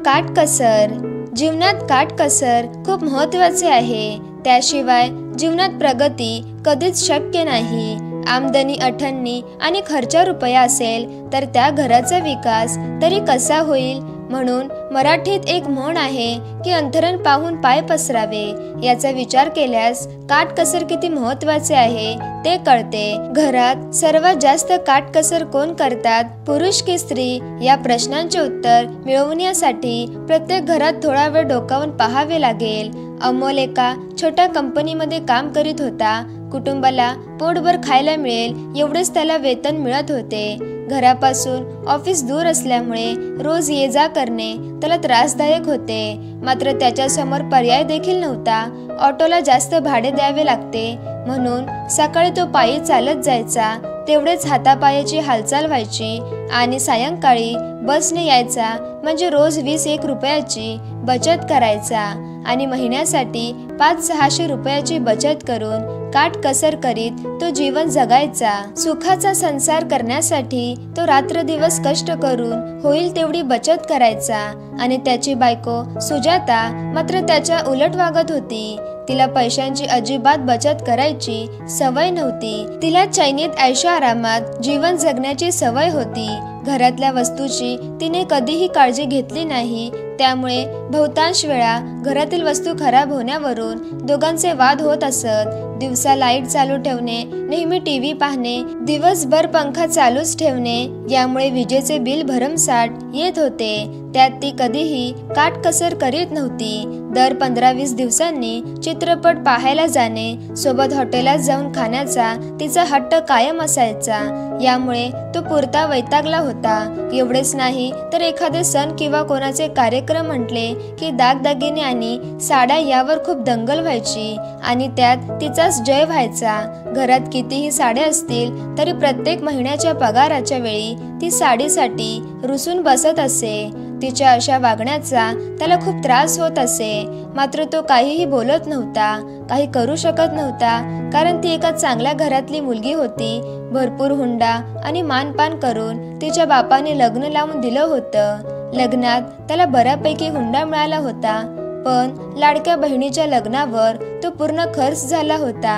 काटकसर. जीवनात काटकसर खूप महत्त्वाचे आहे. त्याशिवाय जीवनात प्रगती कधीच शक्य नाही. आमदनी अठ्ठन्नी आणि खर्च रुपया असेल तर त्या घराचा विकास तरी कसा होईल. म्हणून मराठीत एक म्हण आहे की अंथरण पाहून पाय पसरावे. याचा विचार केल्यास काटकसर किती महत्त्वाचे आहे ते कळते. घरात सर्वात जास्त काटकसर कोण करतात, पुरुष की स्त्री? या प्रश्नांचे उत्तर मिळवण्यासाठी प्रत्येक घरात थोडा वेळ डोकावून पाहावे लागेल. अमोल एका छोट्या कंपनीमध्ये काम करीत होता. कुटुंबाला पोटभर खायला मिळेल एवढेच त्याला वेतन मिळत होते. घरापासून ऑफिस दूर असल्यामुळे रोज ये जा करणे त्याला त्रासदायक होते. मात्र त्याच्यासमोर पर्याय देखील नव्हता. ऑटोला जास्त भाडे द्यावे लागते म्हणून सकाळी तो पायी चालत जायचा. तेवढेच हातापायाची हालचाल व्हायची आणि सायंकाळी बसने यायचा. म्हणजे रोज 20-1 रुपयाची बचत करायचा आणि महिन्यासाठी 500-600 रुपयाची बचत करून काटकसर करीत तो जीवन जगायचा. सुखाचा संसार करण्यासाठी तो रात्रदिवस कष्ट करून होईल तेवढी बचत करायचा. आणि त्याची बायको सुजाता मात्र त्याच्या उलट वागत होती. तिला पैशांची अजिबात बचत करायची सवय नव्हती. तिला चैनीत ऐशोआरामात जीवन जगण्याची सवय होती. घरातल्या वस्तूची तिने कधीही काळजी घेतली नाही. त्यामुळे बहुतांश वेळा घरातील वस्तू खराब होण्यावरून दोघांचे वाद होत असत. दिवसा लाईट चालू ठेवणे, नेहमी टीव्ही पाहणे, दिवसभर पंखा चालूच ठेवणे यामुळे विजेचे बिल भरमसाठ येत होते. त्यात ती कधीही काटकसर करीत नव्हती. दर 15-20 दिवसांनी चित्रपट पाहायला जाणे, सोबत हॉटेलात जाऊन खाण्याचा तिचा हट्ट कायम असायचा. यामुळे तो पुरता वैतागला होता. एवढेच नाही तर एखादे सण किंवा कोणाचे कार्यक्रम म्हटले की दागदागिने आणि साड्या यावर खूप दंगल व्हायची आणि त्यात तिचाच जय व्हायचा. घरात कितीही साड्या असतील तरी प्रत्येक महिन्याच्या पगाराच्या वेळी ती साडीसाठी रुसून बसत असे. तिच्या अशा वागण्याचा त्याला खूप त्रास होत असे. मात्र तो काहीही बोलत नव्हता, काही करू शकत नव्हता. कारण ती एका चांगल्या घरातली मुलगी होती. भरपूर हुंडा आणि मानपान करून तिच्या बापाने लग्न लावून दिलं होतं. लग्नात त्याला बऱ्यापैकी हुंडा मिळाला होता. पण लाडक्या बहिणीच्या लग्नावर तो पूर्ण खर्च झाला होता.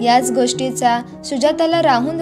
याच गोष्टीचा सुजाताला राहून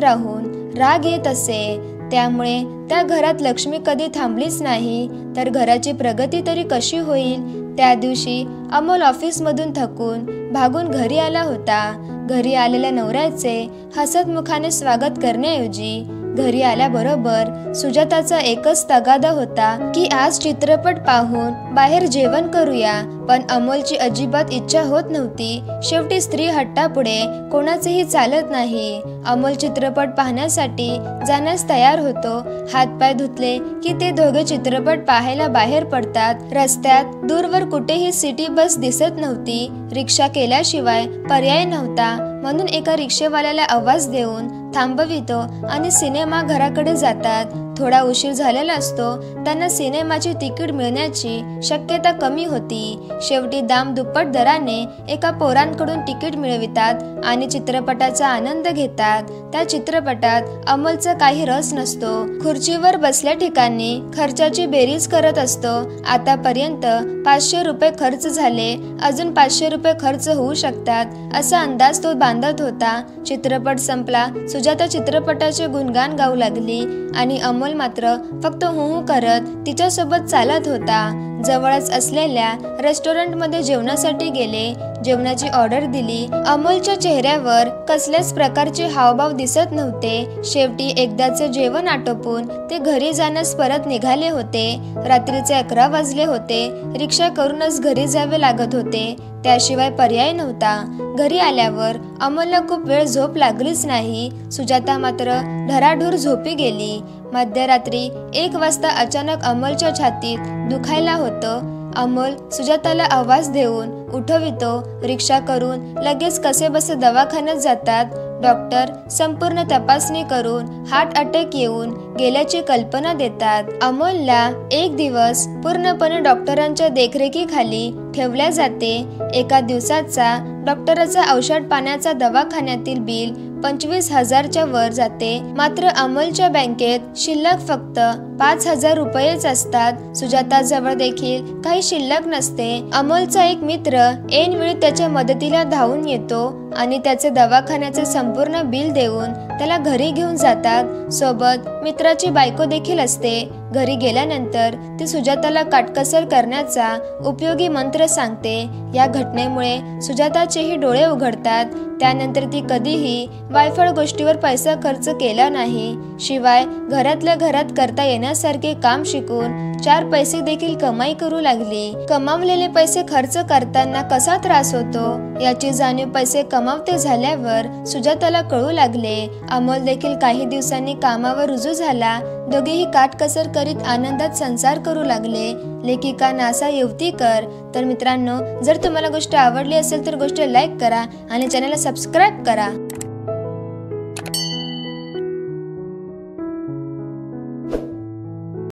राग येत असे. त्यामुळे त्या घरात लक्ष्मी कधी थांबलीच नाही तर घराची प्रगती तरी कशी होईल. त्या दिवशी अमोल ऑफिसमधून थकून भागून घरी आला होता. घरी आलेल्या नवऱ्याचे हसतमुखाने स्वागत करण्याऐवजी घरी आल्याबरोबर सुजाताचा एकच तगादा होता की आज चित्रपट पाहून बाहेर जेवण करूया. पण अमोलची अजिबात इच्छा होत नव्हती. शेवटी स्त्री हट्टापुढे कोणाचेही चालत नाही. अमोल चित्रपट पाहण्यासाठी जाण्यास तयार होतो. हातपाय धुतले की ते दोघे चित्रपट पाहायला बाहेर पडतात. रस्त्यात दूरवर कुठेही सिटी बस दिसत नव्हती. रिक्षा केल्याशिवाय पर्याय नव्हता म्हणून एका रिक्षेवाल्याला आवाज देऊन थांबवितो आणि सिनेमा घराकडे जातात. थोडा उशीर झालेला असतो. त्यांना सिनेमाची तिकीट मिळण्याची शक्यता कमी होती. शेवटी दाम दुप्पट दराने एका पोरांकडून तिकीट मिळवितात आणि चित्रपटाचा आनंद घेतात. त्या चित्रपटात अमोलचा काही रस नसतो. खुर्चीवर बसल्या ठिकाणी खर्चाची बेरीज करत असतो. आतापर्यंत 500 रुपये खर्च झाले, अजून 500 रुपये खर्च होऊ शकतात असा अंदाज तो बांधत होता. चित्रपट संपला. सुजाता चित्रपटाचे गुणगान गाऊ लागली आणि अमोल मात्र फक्त हुहू करत तिच्यासोबत चालत होता. जवळच असलेल्या रेस्टॉरंटमध्ये जेवणासाठी गेले. जेवणाची ऑर्डर दिली. अमोलच्या चेहऱ्यावर कसल्याच प्रकारचे हावभाव दिसत नव्हते. शेवटी एकदाचे जेवण आटोपून ते घरी जाण्यास परत निघाले होते. रात्रीचे 11 वाजले होते. रिक्षा करूनच घरी जावे लागत होते. त्याशिवाय पर्याय नव्हता. घरी आल्यावर अमोलला खूप वेळ झोप लागलीच नाही. सुजाता मात्र धराधूर झोपी गेली. मध्यरात्री 1 वाजता अचानक अमोलच्या छातीत दुखायला होतं. अमोल सुजाताला आवाज देऊन उठवितो. रिक्षा करून लगेच कसेबसे दवाखान्यात जातात. डॉक्टर संपूर्ण तपासणी करून हार्ट अटॅक येऊन गेल्याची कल्पना देतात. अमोलला 1 दिवस पूर्णपणे डॉक्टरांच्या देखरेखीखाली ठेवल्या जाते. एका दिवसाचा डॉक्टराचा औषध पाण्याचा दवाखान्यातील बिल 25,000च्या वर जाते. मात्र अमोलच्या बँकेत शिल्लक फक्त 5,000 रुपयेच असतात। सुजाताजवळ देखील काही शिल्लक नसते। अमोलचा एक मित्र ऐनवेळी त्याच्या मदतीला धावून येतो आणि त्याचे दवाखान्याचे संपूर्ण बिल देऊन त्याला घरी घेऊन जातात। सोबत मित्राची बायको देखील असते। घरी गेल्यानंतर ती सुजाताला काटकसर करण्याचा उपयोगी मंत्र सांगते। या घटनेमुळे सुजाताचेही डोळे उघडतात। त्यानंतर ती कधीही वायफळ गोष्टीवर पैसा खर्च केला नाही। शिवाय घरातल्या घरात करता येण्यासारखे काम शिकून 4 पैसे देखील कमाई करू लागली। कमावलेले पैसे खर्च करताना कसा त्रास होतो याची जाणीव पैसे कमावते झाल्यावर सुजाताला कळू लागले। अमोल देखील काही दिवसांनी कामावर रुजू झाला। दोघेही काटकसर करीत आनंदात संसार करू लागले। लेखिका नासा येवतीकर। तर मित्रांनो, जर तुम्हाला गोष्ट आवडली असेल तर गोष्ट लाईक करा आणि चॅनलला सबस्क्राईब करा।